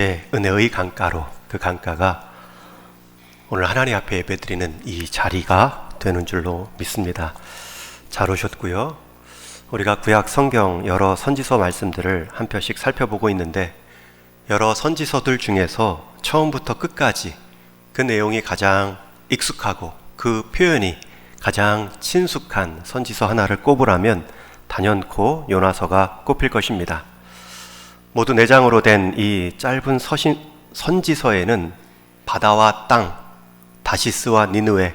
은혜의 강가로, 그 강가가 오늘 하나님 앞에 예배드리는 이 자리가 되는 줄로 믿습니다. 잘 오셨고요. 우리가 구약 성경 여러 선지서 말씀들을 한 편씩 살펴보고 있는데, 여러 선지서들 중에서 처음부터 끝까지 그 내용이 가장 익숙하고 그 표현이 가장 친숙한 선지서 하나를 꼽으라면 단연코 요나서가 꼽힐 것입니다. 모두 4장으로 된 이 짧은 선지서에는 바다와 땅, 다시스와 니느웨,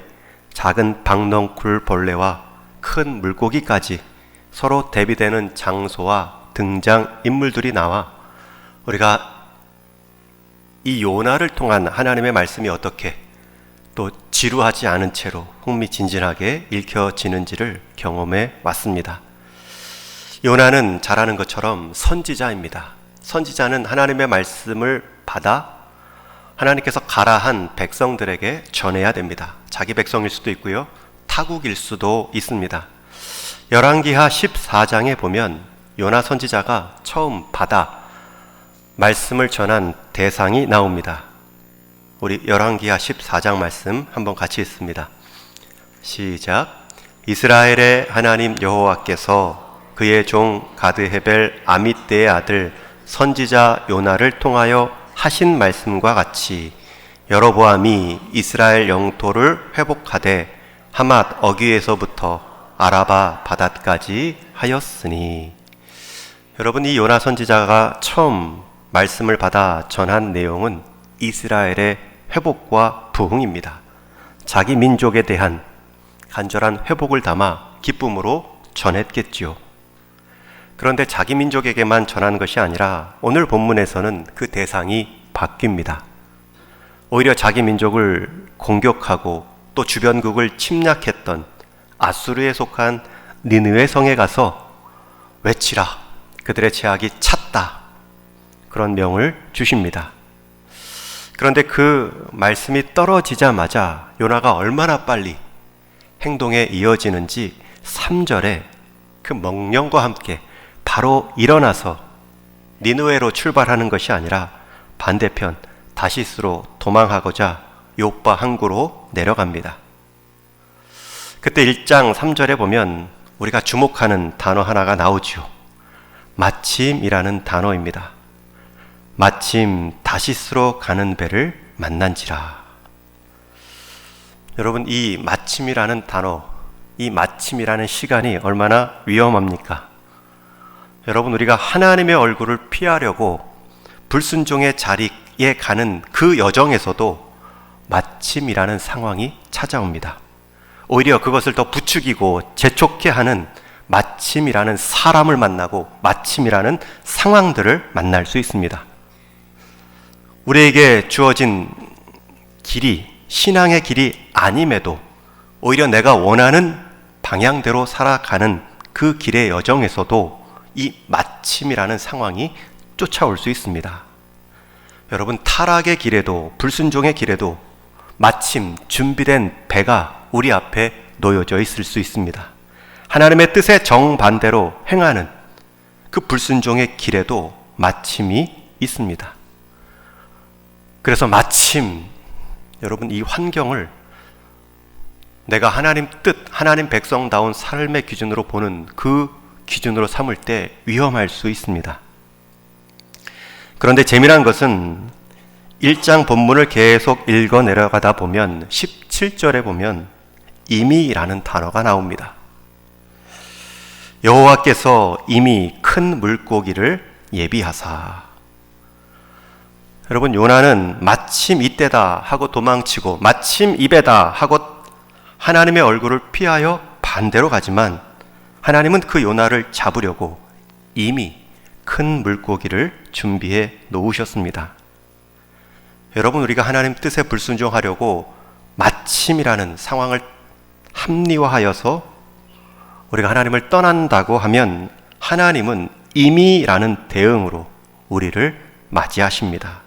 작은 박넝쿨벌레와 큰 물고기까지 서로 대비되는 장소와 등장 인물들이 나와 우리가 이 요나를 통한 하나님의 말씀이 어떻게 또 지루하지 않은 채로 흥미진진하게 읽혀지는지를 경험해 왔습니다. 요나는 잘 아는 것처럼 선지자입니다. 선지자는 하나님의 말씀을 받아 하나님께서 가라 한 백성들에게 전해야 됩니다. 자기 백성일 수도 있고요, 타국일 수도 있습니다. 열왕기하 14장에 보면 요나 선지자가 처음 받아 말씀을 전한 대상이 나옵니다. 우리 열왕기하 14장 말씀 한번 같이 읽습니다. 시작. 이스라엘의 하나님 여호와께서 그의 종 가드헤벨 아mit대의 아들 선지자 요나를 통하여 하신 말씀과 같이 여로보암이 이스라엘 영토를 회복하되 하맛 어귀에서부터 아라바 바닷까지 하였으니. 여러분, 이 요나 선지자가 처음 말씀을 받아 전한 내용은 이스라엘의 회복과 부흥입니다. 자기 민족에 대한 간절한 회복을 담아 기쁨으로 전했겠지요. 그런데 자기 민족에게만 전하는 것이 아니라 오늘 본문에서는 그 대상이 바뀝니다. 오히려 자기 민족을 공격하고 또 주변국을 침략했던 아수르에 속한 니느웨 성에 가서 외치라, 그들의 죄악이 찼다, 그런 명을 주십니다. 그런데 그 말씀이 떨어지자마자 요나가 얼마나 빨리 행동에 이어지는지 3절에 그 명령과 함께 바로 일어나서 니느웨로 출발하는 것이 아니라 반대편 다시스로 도망하고자 요빠 항구로 내려갑니다. 그때 1장 3절에 보면 우리가 주목하는 단어 하나가 나오죠. 마침이라는 단어입니다. 마침 다시스로 가는 배를 만난지라. 여러분, 이 마침이라는 단어, 이 마침이라는 시간이 얼마나 위험합니까? 여러분, 우리가 하나님의 얼굴을 피하려고 불순종의 자리에 가는 그 여정에서도 마침이라는 상황이 찾아옵니다. 오히려 그것을 더 부추기고 재촉해 하는 마침이라는 사람을 만나고 마침이라는 상황들을 만날 수 있습니다. 우리에게 주어진 길이 신앙의 길이 아님에도 오히려 내가 원하는 방향대로 살아가는 그 길의 여정에서도 이 마침이라는 상황이 쫓아올 수 있습니다. 여러분, 타락의 길에도 불순종의 길에도 마침 준비된 배가 우리 앞에 놓여져 있을 수 있습니다. 하나님의 뜻에 정반대로 행하는 그 불순종의 길에도 마침이 있습니다. 그래서 마침, 여러분, 이 환경을 내가 하나님 뜻, 하나님 백성다운 삶의 기준으로 보는 그 기준으로 삼을 때 위험할 수 있습니다. 그런데 재미난 것은 1장 본문을 계속 읽어 내려가다 보면 17절에 보면 이미라는 단어가 나옵니다. 여호와께서 이미 큰 물고기를 예비하사. 여러분, 요나는 마침 이때다 하고 도망치고 마침 입에다 하고 하나님의 얼굴을 피하여 반대로 가지만 하나님은 그 요나를 잡으려고 이미 큰 물고기를 준비해 놓으셨습니다. 여러분, 우리가 하나님 뜻에 불순종하려고 마침이라는 상황을 합리화하여서 우리가 하나님을 떠난다고 하면 하나님은 이미라는 대응으로 우리를 맞이하십니다.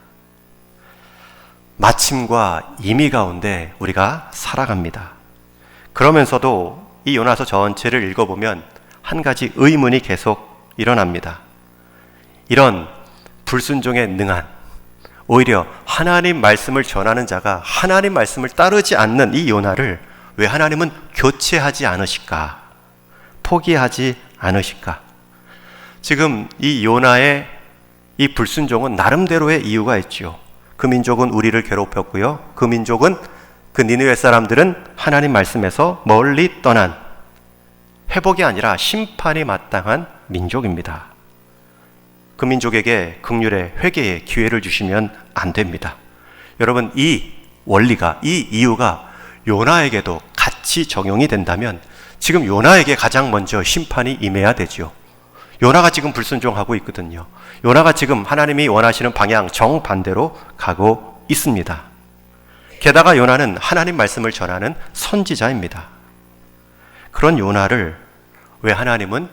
마침과 이미 가운데 우리가 살아갑니다. 그러면서도 이 요나서 전체를 읽어보면 한 가지 의문이 계속 일어납니다. 이런 불순종에 능한 오히려 하나님 말씀을 전하는 자가 하나님 말씀을 따르지 않는 이 요나를 왜 하나님은 교체하지 않으실까? 포기하지 않으실까? 지금 이 요나의 이 불순종은 나름대로의 이유가 있죠. 그 민족은 우리를 괴롭혔고요. 그 민족은, 그 니느웨 사람들은 하나님 말씀에서 멀리 떠난, 회복이 아니라 심판이 마땅한 민족입니다. 그 민족에게 긍휼의 회개의 기회를 주시면 안 됩니다. 여러분, 이 원리가, 이 이유가 요나에게도 같이 적용이 된다면 지금 요나에게 가장 먼저 심판이 임해야 되죠. 요나가 지금 불순종하고 있거든요. 요나가 지금 하나님이 원하시는 방향 정반대로 가고 있습니다. 게다가 요나는 하나님 말씀을 전하는 선지자입니다. 그런 요나를 왜 하나님은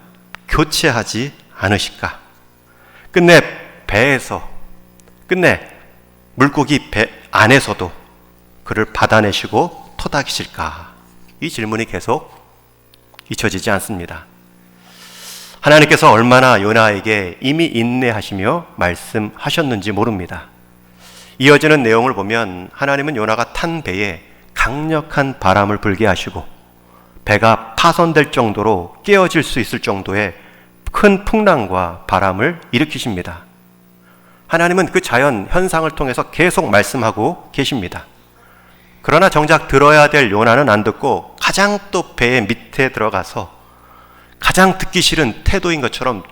교체하지 않으실까? 끝내 배에서, 끝내 물고기 배 안에서도 그를 받아내시고 토닥이실까? 이 질문이 계속 잊혀지지 않습니다. 하나님께서 얼마나 요나에게 이미 인내하시며 말씀하셨는지 모릅니다. 이어지는 내용을 보면 하나님은 요나가 탄 배에 강력한 바람을 불게 하시고 배가 파손될 정도로 깨어질 수 있을 정도의 큰 풍랑과 바람을 일으키십니다. 하나님은 그 자연 현상을 통해서 계속 말씀하고 계십니다. 그러나 정작 들어야 될 요나는 안 듣고 가장 또 배의 밑에 들어가서 가장 듣기 싫은 태도인 것처럼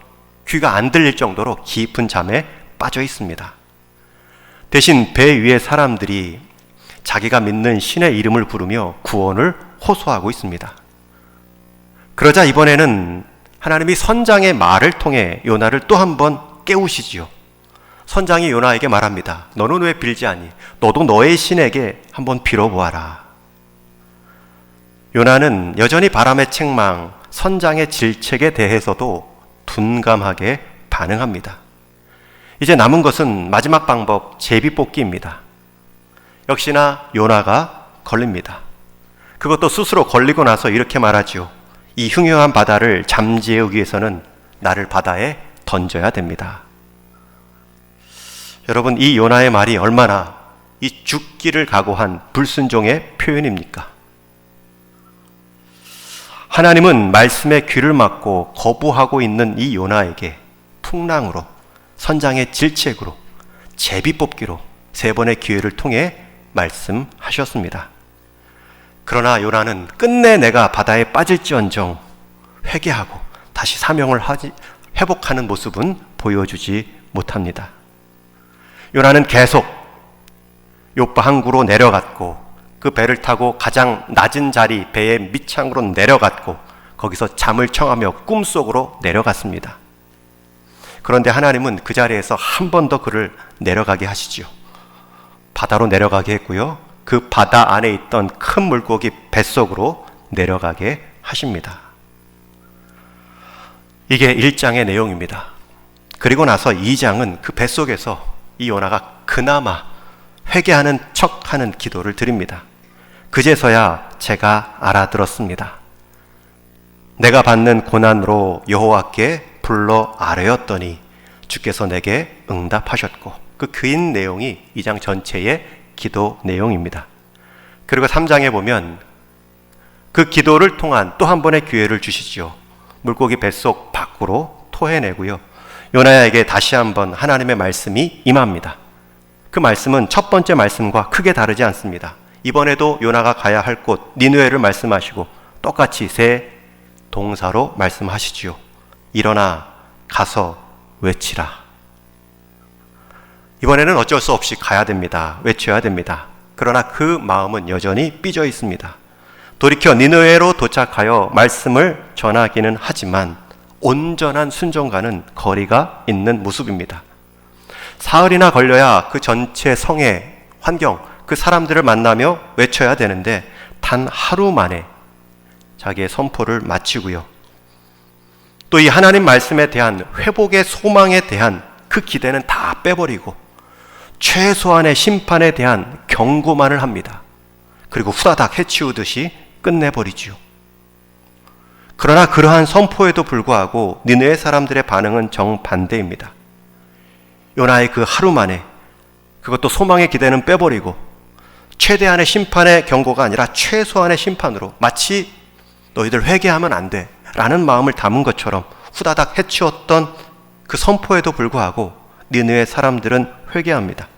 귀가 안 들릴 정도로 깊은 잠에 빠져 있습니다. 대신 배 위의 사람들이 자기가 믿는 신의 이름을 부르며 구원을 호소하고 있습니다. 그러자 이번에는 하나님이 선장의 말을 통해 요나를 또 한 번 깨우시지요. 선장이 요나에게 말합니다. 너는 왜 빌지 않니? 너도 너의 신에게 한번 빌어보아라. 요나는 여전히 바람의 책망, 선장의 질책에 대해서도 둔감하게 반응합니다. 이제 남은 것은 마지막 방법, 제비뽑기입니다. 역시나 요나가 걸립니다. 그것도 스스로 걸리고 나서 이렇게 말하죠. 이 흉흉한 바다를 잠재우기 위해서는 나를 바다에 던져야 됩니다. 여러분, 이 요나의 말이 얼마나 이 죽기를 각오한 불순종의 표현입니까? 하나님은 말씀에 귀를 막고 거부하고 있는 이 요나에게 풍랑으로, 선장의 질책으로, 제비뽑기로 3번의 기회를 통해 말씀하셨습니다. 그러나 요나는 끝내 내가 바다에 빠질지언정 회개하고 다시 사명을 회복하는 모습은 보여주지 못합니다. 요나는 계속 요파 항구로 내려갔고 그 배를 타고 가장 낮은 자리 배의 밑창으로 내려갔고 거기서 잠을 청하며 꿈속으로 내려갔습니다. 그런데 하나님은 그 자리에서 한 번 더 그를 내려가게 하시지요. 바다로 내려가게 했고요. 그 바다 안에 있던 큰 물고기 뱃속으로 내려가게 하십니다. 이게 1장의 내용입니다. 그리고 나서 2장은 그 뱃속에서 이 요나가 그나마 회개하는 척하는 기도를 드립니다. 그제서야 제가 알아들었습니다. 내가 받는 고난으로 여호와께 불러 아뢰었더니 주께서 내게 응답하셨고, 그 긴 내용이 2장 전체의 기도 내용입니다. 그리고 3장에 보면 그 기도를 통한 또 한 번의 기회를 주시지요. 물고기 뱃속 밖으로 토해내고요. 요나에게 다시 한번 하나님의 말씀이 임합니다. 그 말씀은 첫 번째 말씀과 크게 다르지 않습니다. 이번에도 요나가 가야 할 곳 니느웨를 말씀하시고 똑같이 새 동사로 말씀하시지요. 일어나 가서 외치라. 이번에는 어쩔 수 없이 가야 됩니다. 외쳐야 됩니다. 그러나 그 마음은 여전히 삐져 있습니다. 돌이켜 니느웨로 도착하여 말씀을 전하기는 하지만 온전한 순종과는 거리가 있는 모습입니다. 사흘이나 걸려야 그 전체 성의 환경, 그 사람들을 만나며 외쳐야 되는데 단 하루 만에 자기의 선포를 마치고요. 또 이 하나님 말씀에 대한 회복의 소망에 대한 그 기대는 다 빼버리고 최소한의 심판에 대한 경고만을 합니다. 그리고 후다닥 해치우듯이 끝내버리지요. 그러나 그러한 선포에도 불구하고 니느웨 사람들의 반응은 정반대입니다. 요나의 그 하루 만에 그것도 소망의 기대는 빼버리고 최대한의 심판의 경고가 아니라 최소한의 심판으로 마치 너희들 회개하면 안 돼 라는 마음을 담은 것처럼 후다닥 해치웠던 그 선포에도 불구하고 니느웨 사람들은 회개합니다.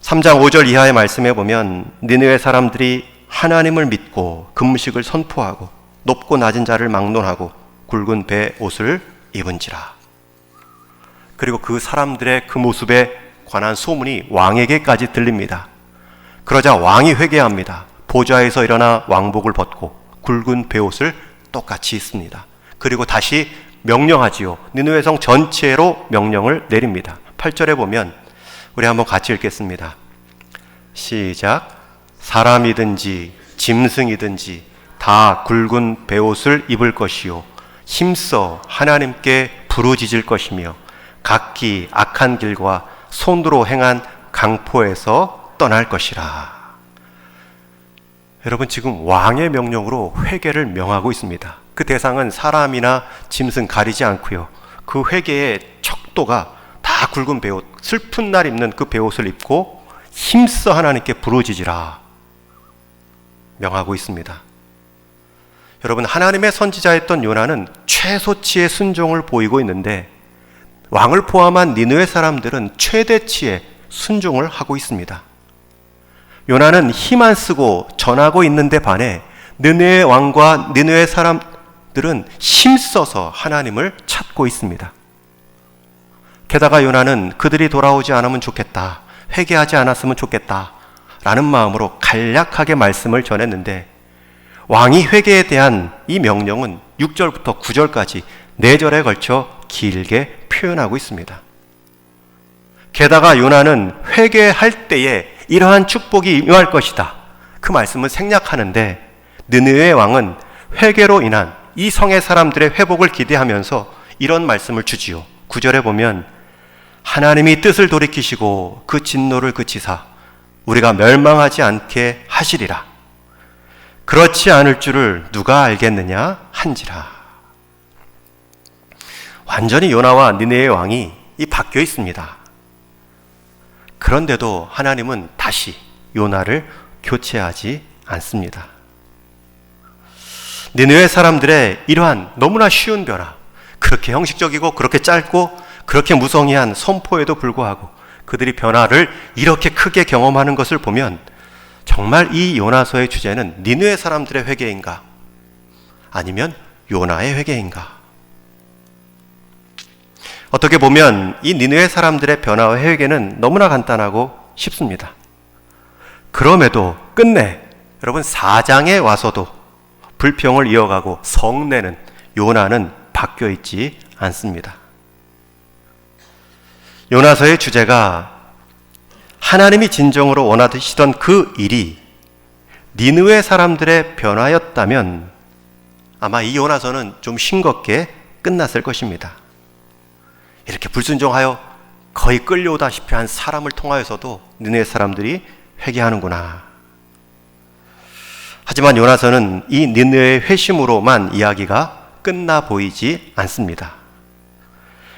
3장 5절 이하의 말씀에 보면 니느웨 사람들이 하나님을 믿고 금식을 선포하고 높고 낮은 자를 막론하고 굵은 배 옷을 입은지라. 그리고 그 사람들의 그 모습에 관한 소문이 왕에게까지 들립니다. 그러자 왕이 회개합니다. 보좌에서 일어나 왕복을 벗고 굵은 베옷을 똑같이 입습니다. 그리고 다시 명령하지요. 니느웨 성 전체로 명령을 내립니다. 8절에 보면 우리 한번 같이 읽겠습니다. 시작. 사람이든지 짐승이든지 다 굵은 베옷을 입을 것이요 힘써 하나님께 부르짖을 것이며 각기 악한 길과 손으로 행한 강포에서 떠날 것이라. 여러분, 지금 왕의 명령으로 회개를 명하고 있습니다. 그 대상은 사람이나 짐승 가리지 않고요. 그 회개의 척도가 다 굵은 베옷, 슬픈 날 입는 그 베옷을 입고 힘써 하나님께 부르짖으라 명하고 있습니다. 여러분, 하나님의 선지자였던 요나는 최소치의 순종을 보이고 있는데 왕을 포함한 니느웨 사람들은 최대치의 순종을 하고 있습니다. 요나는 힘 안 쓰고 전하고 있는데 반해 느느웨 왕과 니느웨 사람들은 힘써서 하나님을 찾고 있습니다. 게다가 요나는 그들이 돌아오지 않으면 좋겠다, 회개하지 않았으면 좋겠다 라는 마음으로 간략하게 말씀을 전했는데 왕이 회개에 대한 이 명령은 6절부터 9절까지 4절에 걸쳐 길게 표현하고 있습니다. 게다가 요나는 회개할 때에 이러한 축복이 임할 것이다, 그 말씀을 생략하는데 느느웨 왕은 회개로 인한 이 성의 사람들의 회복을 기대하면서 이런 말씀을 주지요. 9절에 보면 하나님이 뜻을 돌이키시고 그 진노를 그치사 우리가 멸망하지 않게 하시리라. 그렇지 않을 줄을 누가 알겠느냐 한지라. 완전히 요나와 니느웨 왕이 바뀌어 있습니다. 그런데도 하나님은 다시 요나를 교체하지 않습니다. 니느웨 사람들의 이러한 너무나 쉬운 변화, 그렇게 형식적이고 그렇게 짧고 그렇게 무성의한 선포에도 불구하고 그들이 변화를 이렇게 크게 경험하는 것을 보면 정말 이 요나서의 주제는 니느웨 사람들의 회개인가 아니면 요나의 회개인가? 어떻게 보면 이 니느웨 사람들의 변화와 회개는 너무나 간단하고 쉽습니다. 그럼에도 끝내 여러분 4장에 와서도 불평을 이어가고 성내는 요나는 바뀌어 있지 않습니다. 요나서의 주제가 하나님이 진정으로 원하시던 그 일이 니느웨 사람들의 변화였다면 아마 이 요나서는 좀 싱겁게 끝났을 것입니다. 이렇게 불순종하여 거의 끌려오다시피 한 사람을 통하여서도 니느웨 사람들이 회개하는구나. 하지만 요나서는 이 니느웨의 회심으로만 이야기가 끝나 보이지 않습니다.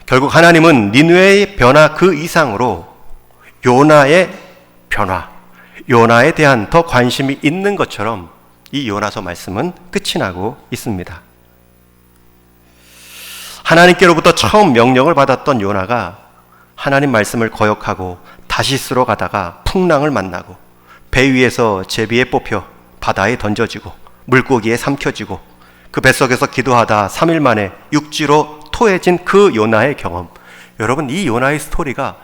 결국 하나님은 니느웨의 변화 그 이상으로 요나의 변화, 요나에 대한 더 관심이 있는 것처럼 이 요나서 말씀은 끝이 나고 있습니다. 하나님께로부터 처음 명령을 받았던 요나가 하나님 말씀을 거역하고 다시스로 가다가 풍랑을 만나고 배 위에서 제비에 뽑혀 바다에 던져지고 물고기에 삼켜지고 그 뱃속에서 기도하다 3일 만에 육지로 토해진 그 요나의 경험, 여러분 이 요나의 스토리가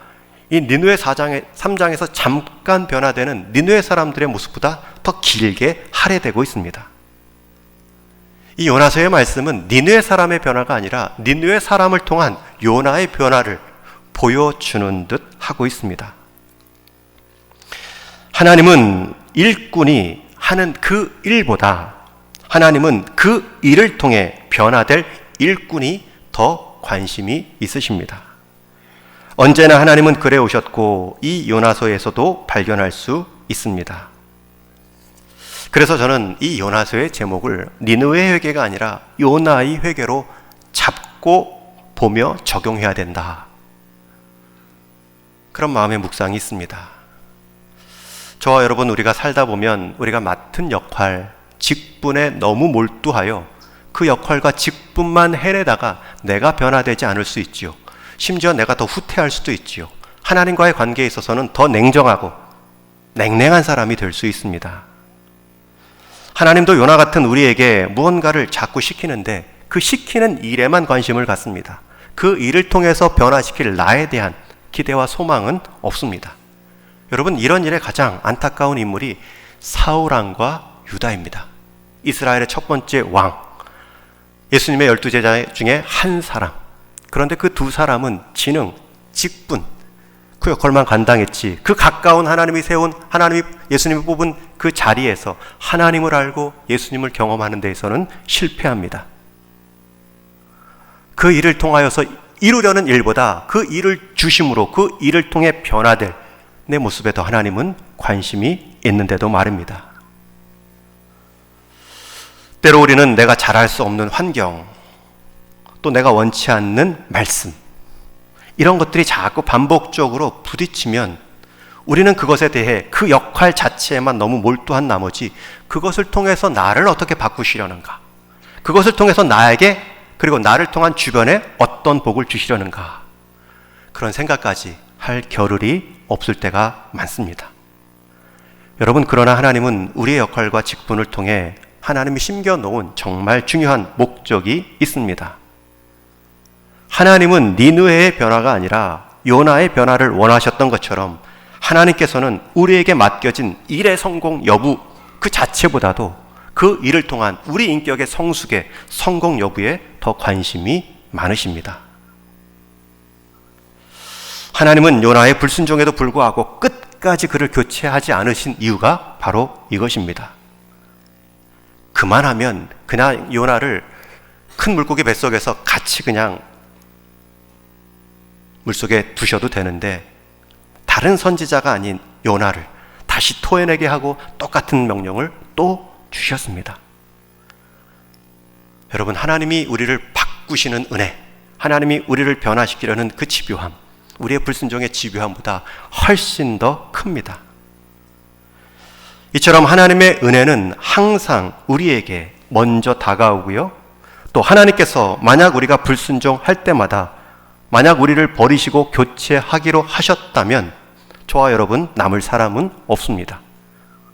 이 니느웨 3장에서 잠깐 변화되는 니느웨 사람들의 모습보다 더 길게 할애되고 있습니다. 이 요나서의 말씀은 니느웨 사람의 변화가 아니라 니느웨 사람을 통한 요나의 변화를 보여주는 듯 하고 있습니다. 하나님은 일꾼이 하는 그 일보다 하나님은 그 일을 통해 변화될 일꾼이 더 관심이 있으십니다. 언제나 하나님은 그래 오셨고 이 요나서에서도 발견할 수 있습니다. 그래서 저는 이 요나서의 제목을 니느웨 회개가 아니라 요나의 회개로 잡고 보며 적용해야 된다. 그런 마음의 묵상이 있습니다. 저와 여러분, 우리가 살다 보면 우리가 맡은 역할, 직분에 너무 몰두하여 그 역할과 직분만 해내다가 내가 변화되지 않을 수 있지요. 심지어 내가 더 후퇴할 수도 있지요. 하나님과의 관계에 있어서는 더 냉정하고 냉랭한 사람이 될 수 있습니다. 하나님도 요나 같은 우리에게 무언가를 자꾸 시키는데 그 시키는 일에만 관심을 갖습니다. 그 일을 통해서 변화시킬 나에 대한 기대와 소망은 없습니다. 여러분, 이런 일에 가장 안타까운 인물이 사울왕과 유다입니다. 이스라엘의 첫 번째 왕, 예수님의 12제자 중에 한 사람. 그런데 그 두 사람은 지능, 직분, 그 역할만 감당했지, 그 가까운 하나님이 세운, 예수님이 뽑은 그 자리에서 하나님을 알고 예수님을 경험하는 데에서는 실패합니다. 그 일을 통하여서 이루려는 일보다 그 일을 주심으로 그 일을 통해 변화될 내 모습에 더 하나님은 관심이 있는데도 말입니다. 때로 우리는 내가 잘할 수 없는 환경, 또 내가 원치 않는 말씀, 이런 것들이 자꾸 반복적으로 부딪히면 우리는 그것에 대해 그 역할 자체에만 너무 몰두한 나머지 그것을 통해서 나를 어떻게 바꾸시려는가, 그것을 통해서 나에게 그리고 나를 통한 주변에 어떤 복을 주시려는가, 그런 생각까지 할 겨를이 없을 때가 많습니다. 여러분, 그러나 하나님은 우리의 역할과 직분을 통해 하나님이 심겨놓은 정말 중요한 목적이 있습니다. 하나님은 니느웨의 변화가 아니라 요나의 변화를 원하셨던 것처럼 하나님께서는 우리에게 맡겨진 일의 성공 여부 그 자체보다도 그 일을 통한 우리 인격의 성숙의 성공 여부에 더 관심이 많으십니다. 하나님은 요나의 불순종에도 불구하고 끝까지 그를 교체하지 않으신 이유가 바로 이것입니다. 그만하면 그냥 요나를 큰 물고기 뱃속에서 같이 그냥 물속에 두셔도 되는데 다른 선지자가 아닌 요나를 다시 토해내게 하고 똑같은 명령을 또 주셨습니다. 여러분, 하나님이 우리를 바꾸시는 은혜, 하나님이 우리를 변화시키려는 그 집요함, 우리의 불순종의 집요함보다 훨씬 더 큽니다. 이처럼 하나님의 은혜는 항상 우리에게 먼저 다가오고요, 또 하나님께서 만약 우리가 불순종할 때마다 만약 우리를 버리시고 교체하기로 하셨다면 저와 여러분 남을 사람은 없습니다.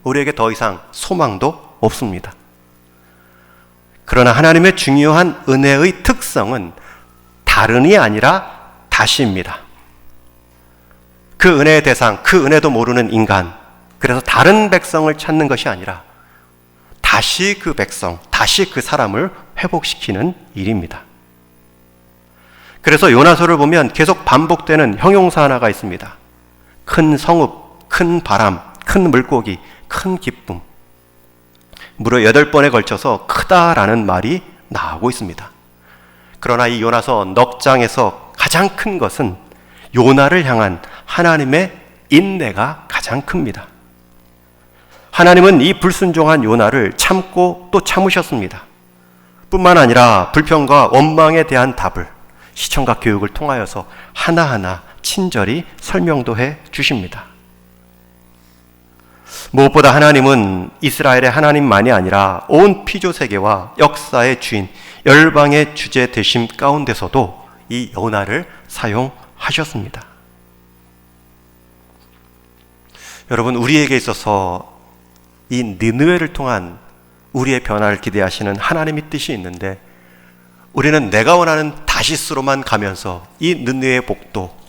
우리에게 더 이상 소망도 없습니다. 그러나 하나님의 중요한 은혜의 특성은 다른이 아니라 다시입니다. 그 은혜의 대상, 그 은혜도 모르는 인간, 그래서 다른 백성을 찾는 것이 아니라 다시 그 백성, 다시 그 사람을 회복시키는 일입니다. 그래서 요나서를 보면 계속 반복되는 형용사 하나가 있습니다. 큰 성읍, 큰 바람, 큰 물고기, 큰 기쁨. 무려 8번에 걸쳐서 크다라는 말이 나오고 있습니다. 그러나 이 요나서 넉 장에서 가장 큰 것은 요나를 향한 하나님의 인내가 가장 큽니다. 하나님은 이 불순종한 요나를 참고 또 참으셨습니다. 뿐만 아니라 불평과 원망에 대한 답을 시청각 교육을 통하여서 하나하나 친절히 설명도 해 주십니다. 무엇보다 하나님은 이스라엘의 하나님만이 아니라 온 피조 세계와 역사의 주인, 열방의 주제 되심 가운데서도 이 요나를 사용하셨습니다. 여러분, 우리에게 있어서 이 니느웨를 통한 우리의 변화를 기대하시는 하나님의 뜻이 있는데 우리는 내가 원하는 다시스로만 가면서 이 니느웨의 복도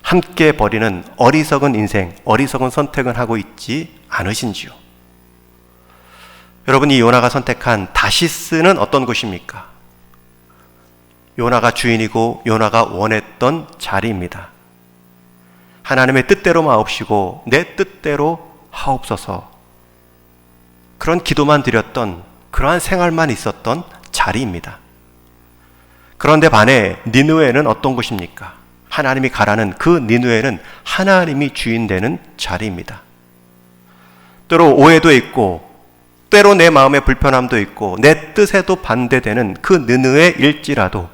함께 버리는 어리석은 인생, 어리석은 선택은 하고 있지 않으신지요? 여러분, 이 요나가 선택한 다시스는 어떤 곳입니까? 요나가 주인이고 요나가 원했던 자리입니다. 하나님의 뜻대로 마옵시고 내 뜻대로 하옵소서, 그런 기도만 드렸던, 그러한 생활만 있었던 자리입니다. 그런데 반해 니느웨는 어떤 곳입니까? 하나님이 가라는 그 니느웨는 하나님이 주인 되는 자리입니다. 때로 오해도 있고 때로 내 마음의 불편함도 있고 내 뜻에도 반대되는 그 니느웨일지라도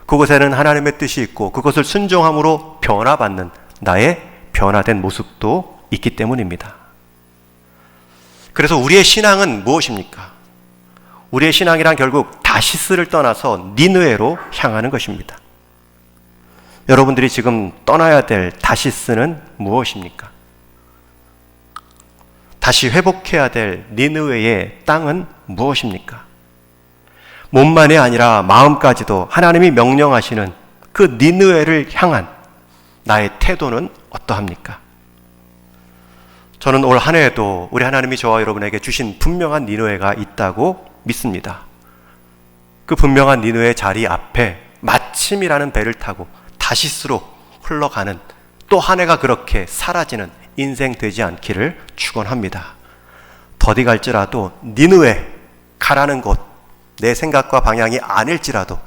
그곳에는 하나님의 뜻이 있고 그것을 순종함으로 변화받는 나의 변화된 모습도 있기 때문입니다. 그래서 우리의 신앙은 무엇입니까? 우리의 신앙이란 결국 다시스를 떠나서 니느웨로 향하는 것입니다. 여러분들이 지금 떠나야 될 다시스는 무엇입니까? 다시 회복해야 될 니느웨의 땅은 무엇입니까? 몸만이 아니라 마음까지도 하나님이 명령하시는 그 니느웨를 향한 나의 태도는 어떠합니까? 저는 올 한 해에도 우리 하나님이 저와 여러분에게 주신 분명한 니느웨가 있다고 믿습니다. 그 분명한 니느웨의 자리 앞에 마침이라는 배를 타고 다시스로 흘러가는 또 한 해가 그렇게 사라지는 인생 되지 않기를 축원합니다. 더디 갈지라도 니느웨 가라는 곳, 내 생각과 방향이 아닐지라도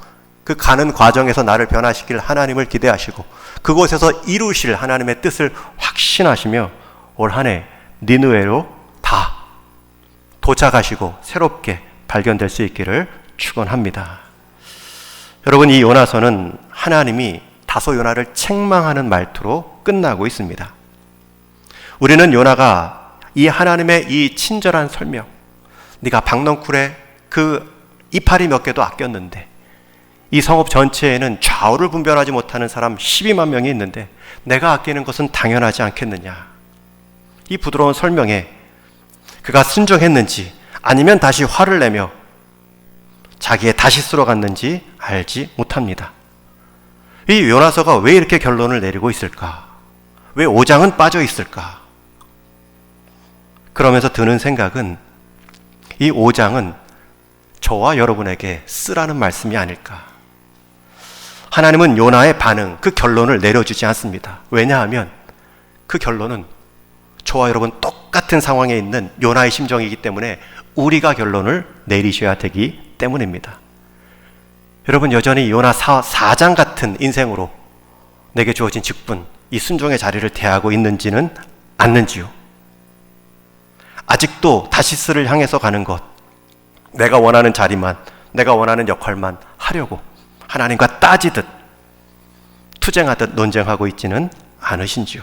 그 가는 과정에서 나를 변화시킬 하나님을 기대하시고 그곳에서 이루실 하나님의 뜻을 확신하시며 올 한 해 니느웨로 다 도착하시고 새롭게 발견될 수 있기를 축원합니다. 여러분, 이 요나서는 하나님이 다소 요나를 책망하는 말투로 끝나고 있습니다. 우리는 요나가 이 하나님의 이 친절한 설명, 네가 박넝쿨에 그 이파리 몇 개도 아꼈는데 이 성읍 전체에는 좌우를 분별하지 못하는 사람 12만 명이 있는데 내가 아끼는 것은 당연하지 않겠느냐, 이 부드러운 설명에 그가 순종했는지 아니면 다시 화를 내며 자기의 다시스로 갔는지 알지 못합니다. 이 요나서가 왜 이렇게 결론을 내리고 있을까? 왜 5장은 빠져 있을까? 그러면서 드는 생각은 이 5장은 저와 여러분에게 쓰라는 말씀이 아닐까. 하나님은 요나의 반응, 그 결론을 내려주지 않습니다. 왜냐하면 그 결론은 저와 여러분 똑같은 상황에 있는 요나의 심정이기 때문에 우리가 결론을 내리셔야 되기 때문입니다. 여러분, 여전히 요나 4장 같은 인생으로 내게 주어진 직분, 이 순종의 자리를 대하고 있는지는 않는지요? 아직도 다시스를 향해서 가는 것, 내가 원하는 자리만, 내가 원하는 역할만 하려고 하나님과 따지듯 투쟁하듯 논쟁하고 있지는 않으신지요?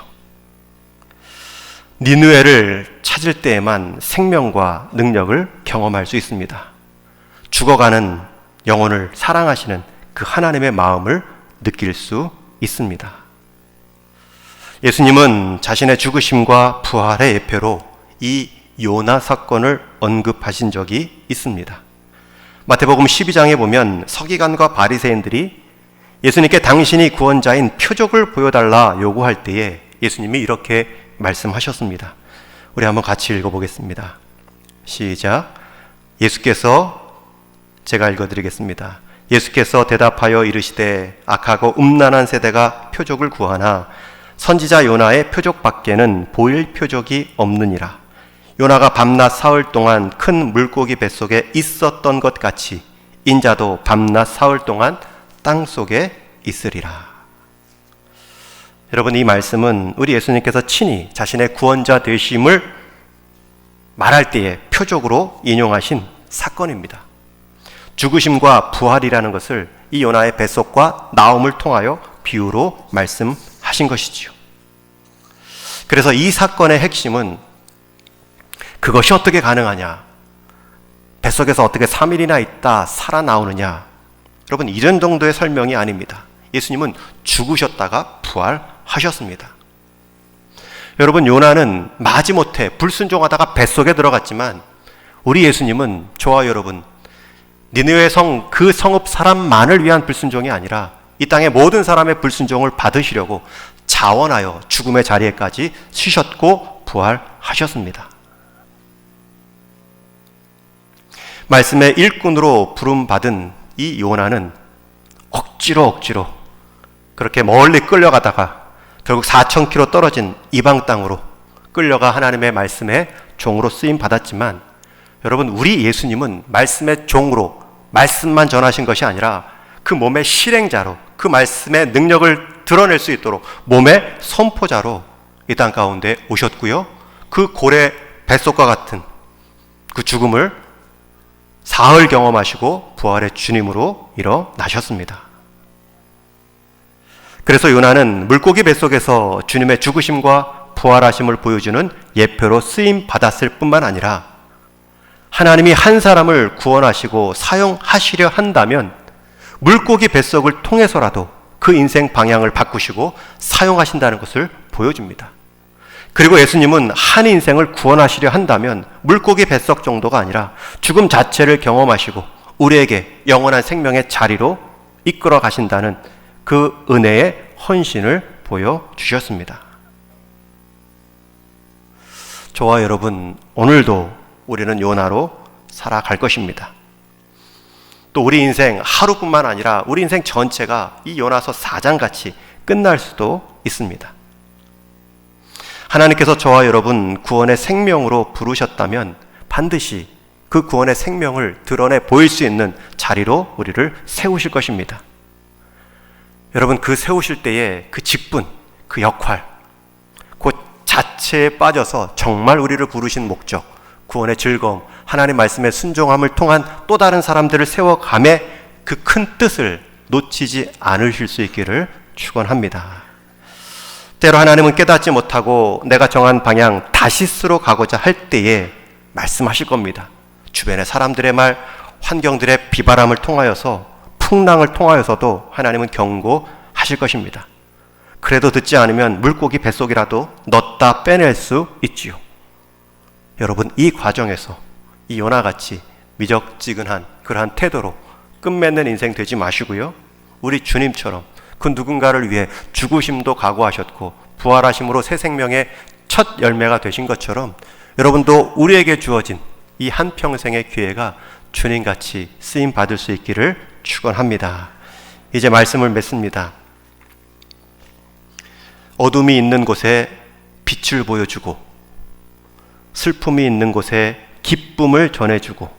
니느웨를 찾을 때에만 생명과 능력을 경험할 수 있습니다. 죽어가는 영혼을 사랑하시는 그 하나님의 마음을 느낄 수 있습니다. 예수님은 자신의 죽으심과 부활의 예표로 이 요나 사건을 언급하신 적이 있습니다. 마태복음 12장에 보면 서기관과 바리새인들이 예수님께 당신이 구원자인 표적을 보여달라 요구할 때에 예수님이 이렇게 말씀하셨습니다. 우리 한번 같이 읽어보겠습니다. 시작. 제가 읽어드리겠습니다. 예수께서 대답하여 이르시되 악하고 음란한 세대가 표적을 구하나 선지자 요나의 표적밖에는 보일 표적이 없느니라. 요나가 밤낮 사흘 동안 큰 물고기 뱃속에 있었던 것 같이 인자도 밤낮 사흘 동안 땅속에 있으리라. 여러분, 이 말씀은 우리 예수님께서 친히 자신의 구원자 되심을 말할 때에 표적으로 인용하신 사건입니다. 죽으심과 부활이라는 것을 이 요나의 뱃속과 나옴을 통하여 비유로 말씀하신 것이지요. 그래서 이 사건의 핵심은 그것이 어떻게 가능하냐, 뱃속에서 어떻게 3일이나 있다 살아나오느냐, 여러분, 이런 정도의 설명이 아닙니다. 예수님은 죽으셨다가 부활하셨습니다. 여러분, 요나는 마지못해 불순종하다가 뱃속에 들어갔지만 우리 예수님은 저와 여러분 니느웨 성, 그 성읍 사람만을 위한 불순종이 아니라 이 땅의 모든 사람의 불순종을 받으시려고 자원하여 죽음의 자리에까지 쉬셨고 부활하셨습니다. 말씀의 일꾼으로 부름받은 이 요나는 억지로 그렇게 멀리 끌려가다가 결국 4,000km 떨어진 이방 땅으로 끌려가 하나님의 말씀의 종으로 쓰임 받았지만, 여러분, 우리 예수님은 말씀의 종으로 말씀만 전하신 것이 아니라 그 몸의 실행자로, 그 말씀의 능력을 드러낼 수 있도록 몸의 선포자로 이 땅 가운데 오셨고요, 그 고래 뱃속과 같은 그 죽음을 사흘 경험하시고 부활의 주님으로 일어나셨습니다. 그래서 요나는 물고기 뱃속에서 주님의 죽으심과 부활하심을 보여주는 예표로 쓰임 받았을 뿐만 아니라 하나님이 한 사람을 구원하시고 사용하시려 한다면 물고기 뱃속을 통해서라도 그 인생 방향을 바꾸시고 사용하신다는 것을 보여줍니다. 그리고 예수님은 한 인생을 구원하시려 한다면 물고기 뱃속 정도가 아니라 죽음 자체를 경험하시고 우리에게 영원한 생명의 자리로 이끌어 가신다는 그 은혜의 헌신을 보여주셨습니다. 저와 여러분, 오늘도 우리는 요나로 살아갈 것입니다. 또 우리 인생 하루뿐만 아니라 우리 인생 전체가 이 요나서 4장같이 끝날 수도 있습니다. 하나님께서 저와 여러분 구원의 생명으로 부르셨다면 반드시 그 구원의 생명을 드러내 보일 수 있는 자리로 우리를 세우실 것입니다. 여러분, 그 세우실 때에 그 직분, 그 역할, 그 자체에 빠져서 정말 우리를 부르신 목적, 구원의 즐거움, 하나님 말씀의 순종함을 통한 또 다른 사람들을 세워감에 그 큰 뜻을 놓치지 않으실 수 있기를 축원합니다. 때로 하나님은 깨닫지 못하고 내가 정한 방향 다시스로 가고자 할 때에 말씀하실 겁니다. 주변의 사람들의 말, 환경들의 비바람을 통하여서, 풍랑을 통하여서도 하나님은 경고하실 것입니다. 그래도 듣지 않으면 물고기 뱃속이라도 넣었다 빼낼 수 있지요. 여러분, 이 과정에서 이 요나같이 미적지근한 그러한 태도로 끝맺는 인생 되지 마시고요, 우리 주님처럼 그 누군가를 위해 죽으심도 각오하셨고 부활하심으로 새 생명의 첫 열매가 되신 것처럼 여러분도 우리에게 주어진 이 한평생의 기회가 주님같이 쓰임받을 수 있기를 축원합니다. 이제 말씀을 맺습니다. 어둠이 있는 곳에 빛을 보여주고 슬픔이 있는 곳에 기쁨을 전해주고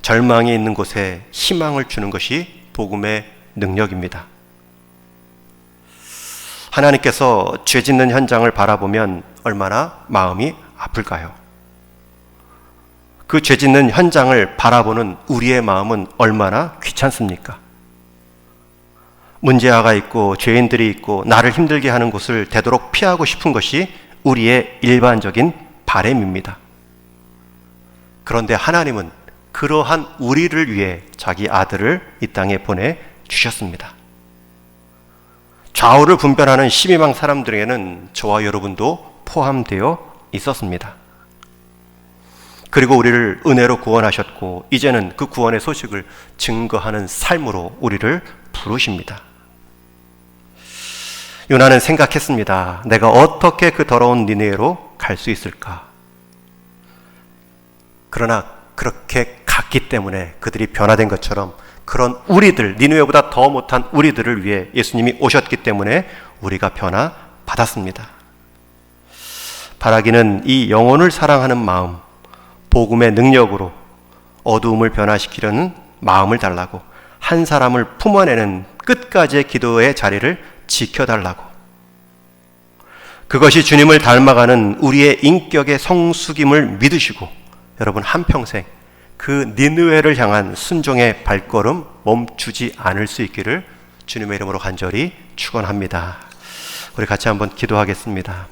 절망이 있는 곳에 희망을 주는 것이 복음의 능력입니다. 하나님께서 죄 짓는 현장을 바라보면 얼마나 마음이 아플까요? 그 죄 짓는 현장을 바라보는 우리의 마음은 얼마나 귀찮습니까? 문제아가 있고 죄인들이 있고 나를 힘들게 하는 곳을 되도록 피하고 싶은 것이 우리의 일반적인 바람입니다. 그런데 하나님은 그러한 우리를 위해 자기 아들을 이 땅에 보내주셨습니다. 좌우를 분별하는 12만 사람들에게는 저와 여러분도 포함되어 있었습니다. 그리고 우리를 은혜로 구원하셨고 이제는 그 구원의 소식을 증거하는 삶으로 우리를 부르십니다. 요나는 생각했습니다. 내가 어떻게 그 더러운 니느웨로 갈 수 있을까? 그러나 그렇게 갔기 때문에 그들이 변화된 것처럼 그런 우리들, 니느웨보다 더 못한 우리들을 위해 예수님이 오셨기 때문에 우리가 변화받았습니다. 바라기는 이 영혼을 사랑하는 마음, 복음의 능력으로 어두움을 변화시키려는 마음을 달라고, 한 사람을 품어내는 끝까지의 기도의 자리를 지켜달라고, 그것이 주님을 닮아가는 우리의 인격의 성숙임을 믿으시고 여러분 한평생 그 니느웨를 향한 순종의 발걸음 멈추지 않을 수 있기를 주님의 이름으로 간절히 축원합니다. 우리 같이 한번 기도하겠습니다.